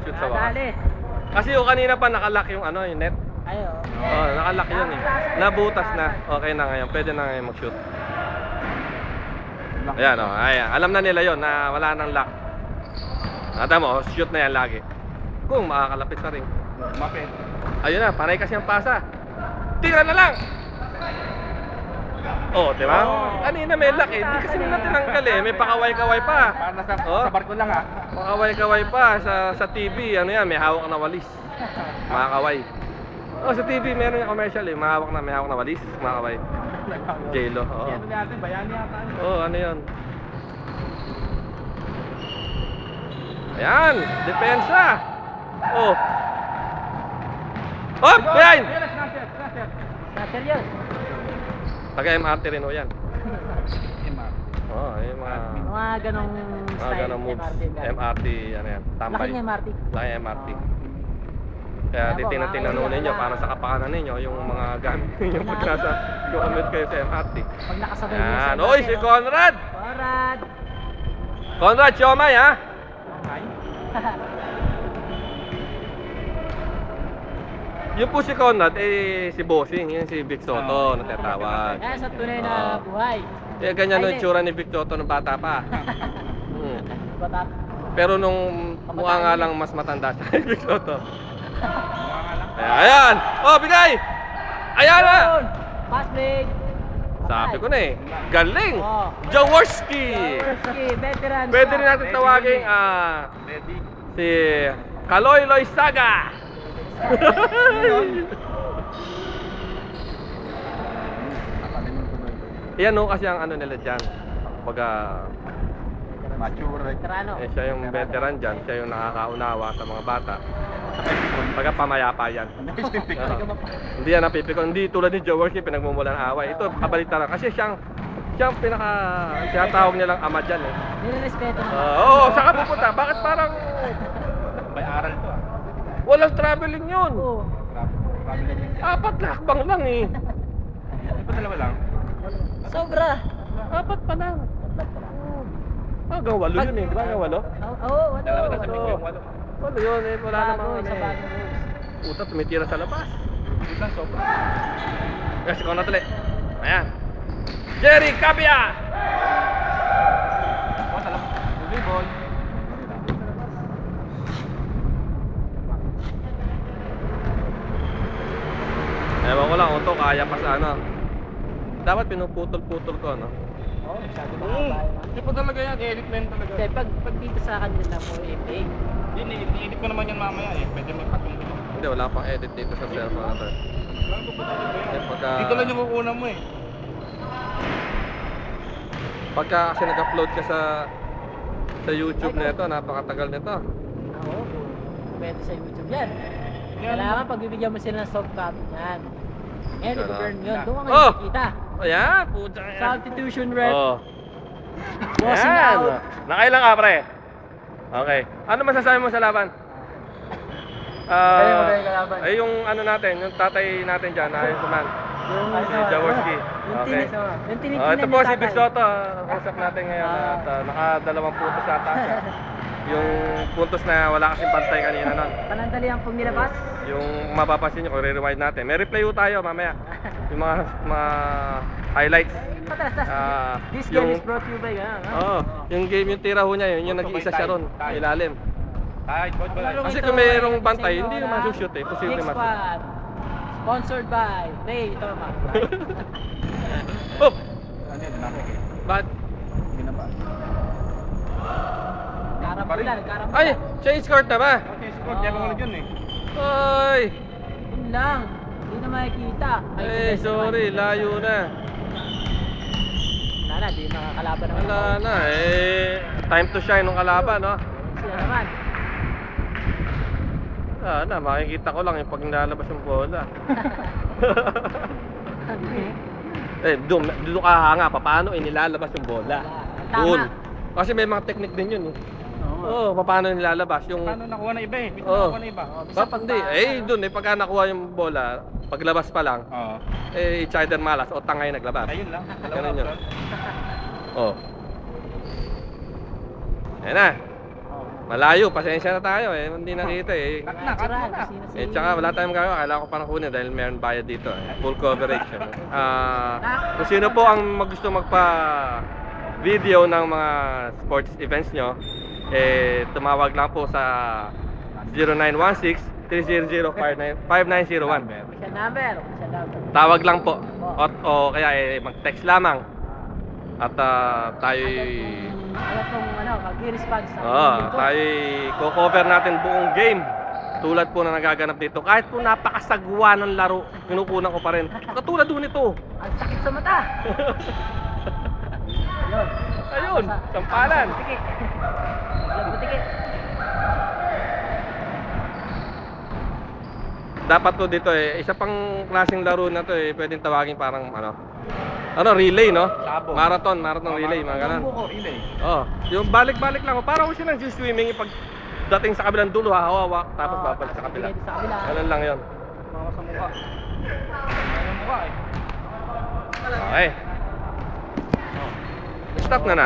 makashoot sa wakas. Dali. Kasi yung kanina pa nakalock yung ano, yung net. Ayo. Oh, nakalock yun eh. Nabutas na. Okay na ngayon. Pwede na ngayon mag-shoot. Ayan oh, ayan. Alam na nila yon na wala nang lock. Nata mo, shoot na yan lagi. Kung makakalapit sa ring. Mapit. Ayun na, panay kasi ang pasa. Tira na lang! Oh, di ba? Kanina may lock eh. Di kasi nila tinanggal eh. May pakaway-kaway pa. Para nasa Oh. sa barko lang ha. Pakaway-kaway pa sa TV. Ano yan, may hawak na walis. Makakaway. Oh, sa TV meron yung commercial eh. May hawak na walis. Makakaway. J-Lo. Oh. Ano natin, bayani yata. Oh, ano yun? Ayan, depensa. Oh. Oh, behind! Snatcher yun. Taga-MRT rin o yan. Oh, yung Mga ganong mga style. ganong moves. MRT. MRT, ano yan, tambay. Laki niya MRT. Laki MRT. Kaya titingnan nyo ninyo para sa kapakanan ninyo yung mga gamit ninyo pag nasa gumamit kayo sa MRT. Pag nakasabay niya Yan, sa oy, si Conrad! Conrad! Conrad, siomay ha? Yung po si Conrad, eh, si Bossing, yun si Vic Soto, natatawag. Kaya sa tunay na buhay. Kaya ganyan yung itsura ni Vic Soto nung bata pa. Bata. Pero nung mukha nga lang mas matanda siya kay Vic Soto. Ayan! Oh, bigay! Ayan na! Pass break. Sabi ko na eh, galing! Oh. Jaworski! Jaworski, veteran. Pwede rin natin tawagin Ready. si Kaloy Loizaga! Yan o kasi ang ano nila dyan. Pagka Mature. Veterano. siya yung veteran dyan, siya yung nakakaunawa sa mga bata. Pagka pamayapa yan. Hindi yan napipikon. Hindi tulad ni Jaworski pinagmumulan away. Ito kabalita lang. Kasi siyang tinatawag nilang ama dyan eh. Nirerespeto naman. Oo, saka pupunta. Bakit parang May aral to ah. walang traveling yun? Oo. Apat na hakbang lang eh. Ano ba dalawa lang? Sobra. Apat pa lang. Hanggang walo yun eh. Di ba hanggang walo? Oo, wala. Dalawa na sa Oo. yung walo. Walo yun eh. Wala namang Bago, ano isa eh. bagong rules. Puta, tumitira sa labas. Ito sobra. Kasi ikaw na tuloy. Ayan. Jerry Capia! Oh, talaga. Volleyball. Ewan ko lang kung to kaya pa sa ano. Dapat pinuputol-putol ko, no? Oo, masyado mahaba yun. Hindi po talaga yan. Edit na yan talaga. Hindi, pag dito sa kanila po, FA. Hindi, i-edit ko naman yan mamaya eh. Pwede may patong dito. Hindi, wala pang edit dito sa cellphone na to. Dito lang yung kukunan mo eh. Pagka kasi nag-upload ka sa YouTube nito, napakatagal nito. Oo, pwede sa YouTube yan. Kailangan pagbibigyan mo sila ng soft copy yan. Ngayon, Ito na. i-burn yun. Doon ka Oh! ngayon makikita. Ayan, puta yan. Substitution rep. Oh. Bossing Ayan. out. Nakailang ka, pre? Okay. Ano masasabi mo sa laban? Magaling kalaban. Ay, yung ano natin, yung tatay natin dyan, ayun sa man. Si Jaworski. Okay. Yung tinitingnan Oh, ito po ni si tatay. Vic Soto, kausap natin ngayon at naka-2 puntos ata siya. Yung puntos na wala kasing bantay kanina nun. Panandali ang pag nilabas. Yung mapapansin nyo kung re-rewind natin. May replay ho tayo mamaya. Yung mga highlights. Matalas. This yung, game is brought to you by gano'n. oh, yung game yung tira ho niya, yun yung nag-iisa siya ron, sa ilalim. Kahit board ba? Kasi kung mayroong bantay, hindi naman shoot eh. Posible Big mas. Squad. Sponsored by Ray Toma. Oh! Ano yun? Dinamik eh. Bakit? Hindi na ba? Karambulan, karambulan. Ay! Change court na ba? Okay, score. Diyan mo yun eh. Ay! Yun lang. Hindi na makikita. Eh, sorry, layo na. Sana, di makakalaban naman. Wala na eh. Time to shine ng kalaban, no? Sila naman. Na, makikita ko lang yung pag nilalabas yung bola. Doon ka hanga, paano inilalabas yung bola? Tama. Doon. Kasi may mga technique din yun eh. Oo, paano nilalabas yung... Paano nakuha na iba eh? Bito Oo. nakuha na iba. Dapat hindi. Doon eh, pagka nakuha yung bola, paglabas pa lang, Oo. it's either malas o tangay naglabas. Ayun lang. Ganun yun. Oh. Ayan na. Malayo, pasensya na tayo eh. Hindi nakita eh. Cut na, cut mo na. Tsaka wala tayong magagawa. Kailangan ko pa ng kunin dahil meron bayad dito. Full coverage. Kung sino po ang gusto magpa-video ng mga sports events nyo, tumawag lang po sa 0916-300-5901. Siya number. Tawag lang po. O kaya mag-text lamang. At tayo Ano pong mag-response sa tayo ko-cover natin buong game. Tulad po na nagaganap dito. Kahit po napakasagwa ng laro, kinukunan ko pa rin. Katulad po nito. Ang sakit sa mata. Ayun, sampalan. Butikit. Dapat to dito isa pang klaseng laro na to pwedeng tawagin parang relay, no? Sabong. Marathon relay, mga ganun. Buko, relay. Yung balik-balik lang. Parang kung silang swimming pag dating sa kabilang dulo, hawak, tapos babalik sa kabila. Sa kabila. Ganun lang yun. Mawa sa mukha. Mawa mukha eh. Okay. Stop na.